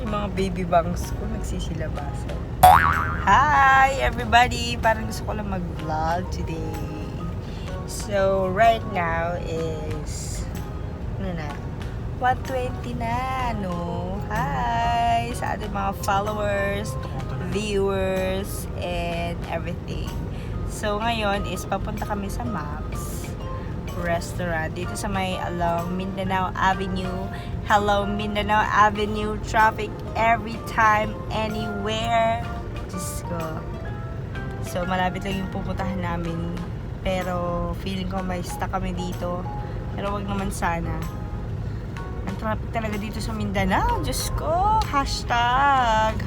Yung mga baby bangs ko nagsisilabasan. Hi everybody! Parang gusto ko lang mag-vlog today. So right now is 1:20 na, no? Hi sa ating mga followers, viewers, and everything. So ngayon is papunta kami sa Max Restaurant dito sa may along Mindanao Avenue. Hello Mindanao Avenue, traffic every time, anywhere. Diyos ko. So malapit lang yung pupuntahan namin, pero feeling ko may stuck kami dito, pero wag naman sana. Ang traffic talaga dito sa Mindanao. Diyos ko. Hashtag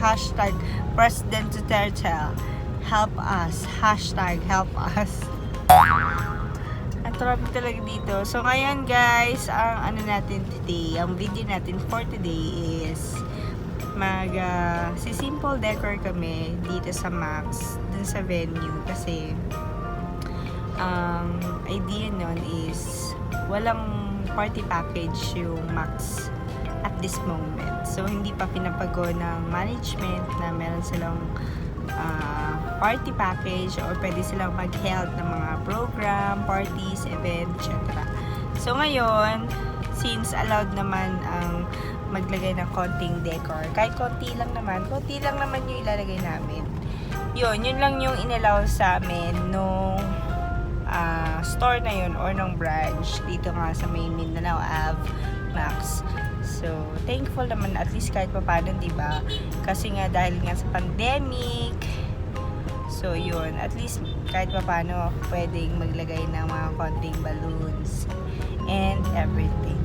President Duterte, help us. Hashtag help us. Ang traffic talaga dito. So ngayon guys, ang ano natin today, ang video natin for today is si simple decor kami dito sa Max, dun sa venue, kasi ang idea nun is walang party package yung Max at this moment. So hindi pa pinapago ng management na meron silang party package or pwede silang mag-held ng mga program, parties, event, etc. So ngayon, since allowed naman ang maglagay ng konting decor, kahit konti lang naman yung ilalagay namin. Yun lang yung inallow sa amin nung store na yun or nung branch dito nga sa may Mindanao Ave Max. So thankful naman at least kahit paano, diba? Kasi nga dahil nga sa pandemic, so yun, at least kahit paano pwedeng maglagay ng mga konting balloons and everything.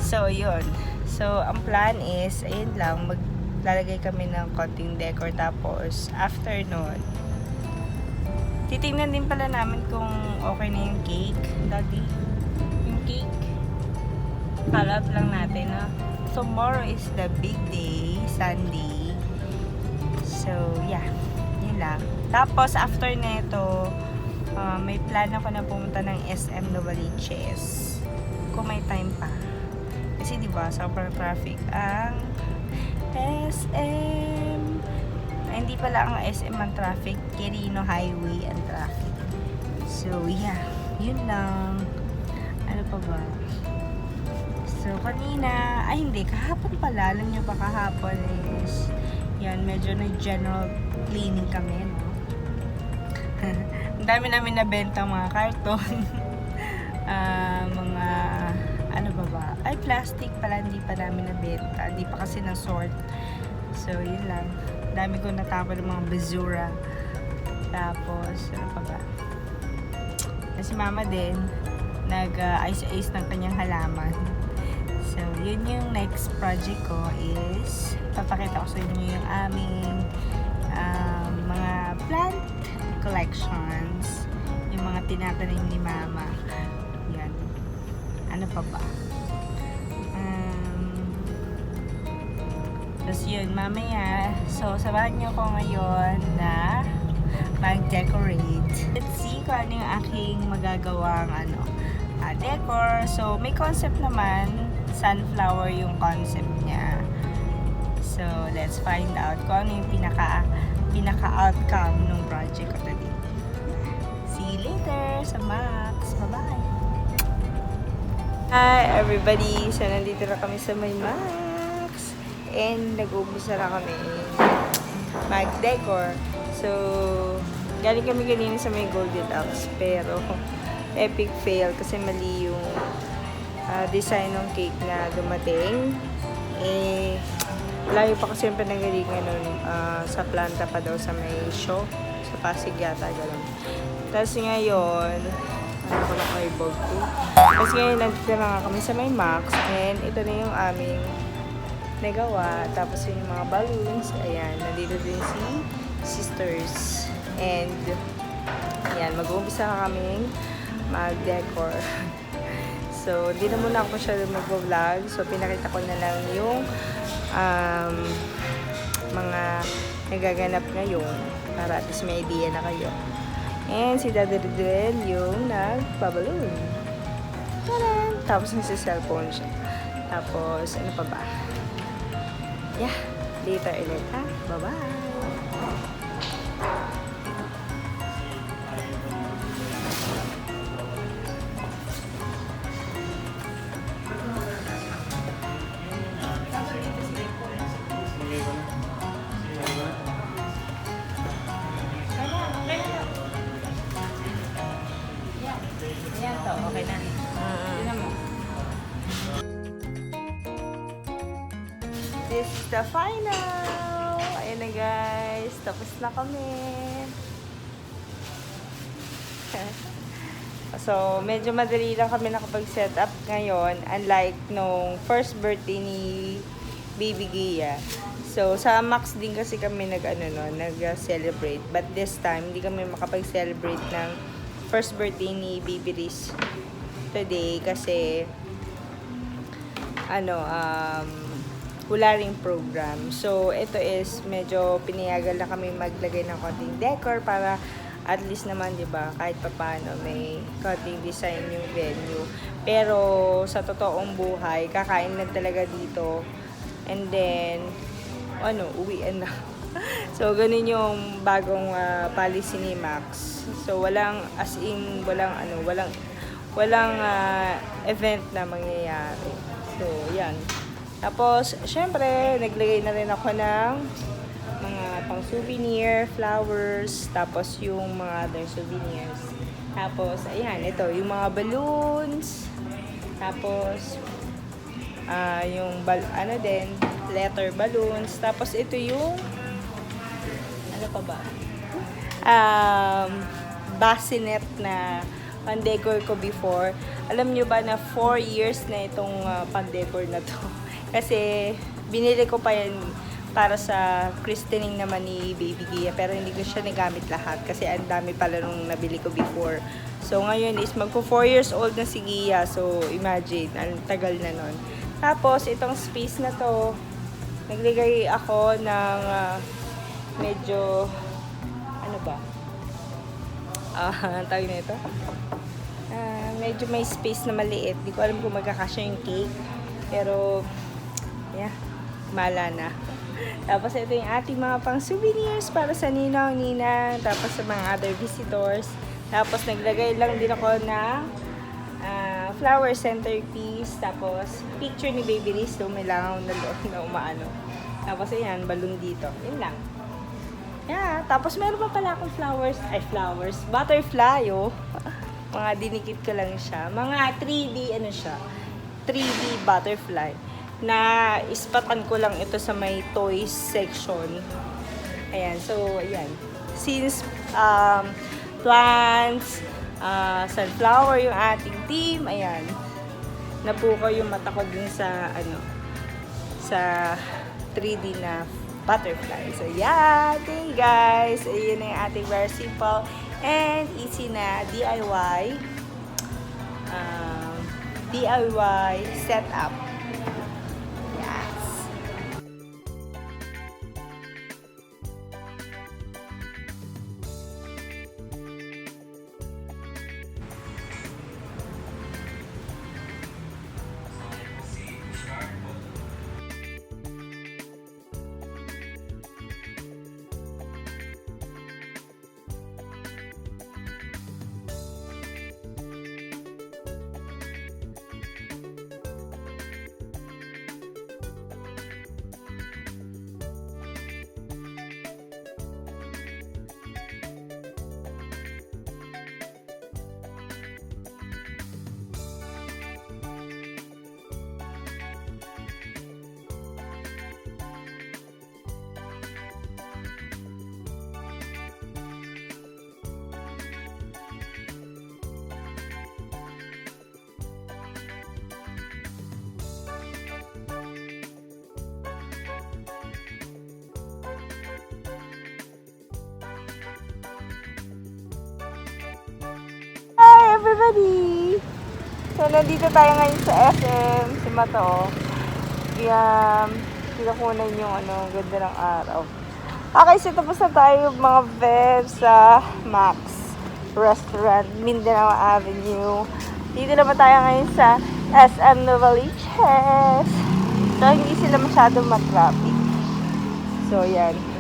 So yun, so ang plan is ayun lang, maglalagay kami ng konting decor, tapos after nun titingnan din pala namin kung okay na yung cake. Daddy, yung cake kalap lang natin, ha? Tomorrow is the big day, Sunday. So yeah, yun lang. Tapos after na ito, may plan ako na pumunta ng SM Novaliches kung may time pa. Kasi diba, sobrang traffic ang SM. Ay, hindi pala ang SM ang traffic, Quirino Highway ang traffic. So yeah, yun lang. Ano pa ba? So kanina, ay hindi, kahapon pala, alam nyo ba, kahapon is yan, medyo na general cleaning kami, no? Ang dami namin nabenta mga karton. Mga ano ba? Ay, plastic pala, hindi pa namin nabenta. Hindi pa kasi na-sort. So, yun lang. Dami ko natapon ng mga basura. Tapos, ano pa ba? Si mama din, nag-ice-ice ng kanyang halaman. So, yun yung next project ko is papakita ko sa inyo yung aming mga plant collections. Yung mga tinatanim ni mama. Yan. Ano pa ba? Tapos yun, mamaya. So, samahan nyo ko ngayon na mag-decorate. Let's see kung ano yung aking magagawang decor. So, may concept naman. Sunflower yung concept niya. So, let's find out kung ano yung pinaka-outcome ng project ko today. See you later sa Max. Bye-bye! Hi everybody! So, nandito na kami sa may Max. And nag-uumpisa na kami mag-decor. So, galing kami kanina sa may Goldilocks. Pero, epic fail kasi mali yung design ng cake na dumating. Eh, layo pa kasi yung pinanggalingan nun. Sa planta pa daw sa may show. Sa Pasig yata, gano'n. Tapos ngayon, ano ko na may bog to. Tapos ngayon, nandito na nga kami sa may Max. And ito na yung aming nagawa. Tapos yung mga balloons. Ayan, nandito din si sisters. And, ayan, mag-uumpisa na kaming mag-decor. So, hindi na muna ako masyadong mag-vlog. So, pinakita ko na lang yung mga nagaganap ngayon para at least may idea na kayo. And si Dadadadel yung nagpabaloon. Taran! Tapos nasa cellphone siya. Tapos, ano pa ba? Yeah, later ulit ha. Bye-bye! Yan to, okay na. Tingnan mo. This is the final! Ayan na guys, tapos na kami. So, medyo madali lang kami nakapag-set up ngayon, unlike nung first birthday ni Baby Gia. So, sa Max din kasi kami nag-celebrate. But this time, hindi kami makapag-celebrate ng first birthday ni Baby Riz today kasi wala ring program. So, ito is medyo pinayagan na kami maglagay ng konting decor para at least naman, di ba, kahit papaano may konting design yung venue. Pero, sa totoong buhay, kakain na talaga dito. And then, uwian na. So, ganun yung bagong policy ni Max. So, walang, as in, walang event na mangyayari. So, yan. Tapos, syempre, naglagay na rin ako ng mga pang souvenir, flowers, tapos yung mga other souvenirs. Tapos, ayan, ito, yung mga balloons. Tapos, yung, letter balloons. Tapos, ito yung, ano pa ba? Bassinet na pan-decor ko before. Alam nyo ba na 4 years na itong pan-decor na to? Kasi, binili ko pa yan para sa christening naman ni Baby Gia. Pero hindi ko siya nagamit lahat kasi ang dami pala nung nabili ko before. So, ngayon is magpo 4 years old na si Gia. So, imagine, ang tagal na nun. Tapos, itong space na to, naglagay ako ng medyo, tawag na ito? Medyo may space na maliit. Di ko alam kung magkakasya yung cake. Pero, yeah, mala na. Tapos ito yung ating mga pang souvenirs para sa ninang, tapos sa mga other visitors. Tapos naglagay lang din ako ng flower centerpiece. Tapos picture ni Baby Riz, may langaw na loob na umaano. Tapos ayan, balloon dito. Yun lang. Yeah, tapos meron pa pala akong butterfly, oh. Mga dinikit ko lang siya. Mga 3D, 3D butterfly. Na ispatan ko lang ito sa may toys section. Ayan, so ayan. Since plants, sunflower yung ating team, ayan. Napukaw yung mata ko dun sa sa 3D na butterfly. So yeah, okay guys. Ayun na yung ating very simple and easy na DIY setup. Everybody! So, nandito tayo ngayon sa SM, si Mato. Yan, pinakunan yung ganda ng araw. Okay, so tapos na tayo mga vibes sa Max Restaurant, Mindanao Avenue. Dito naman tayo ngayon sa SM Novaliches. So, hindi sila masyadong matraffic. So, yan.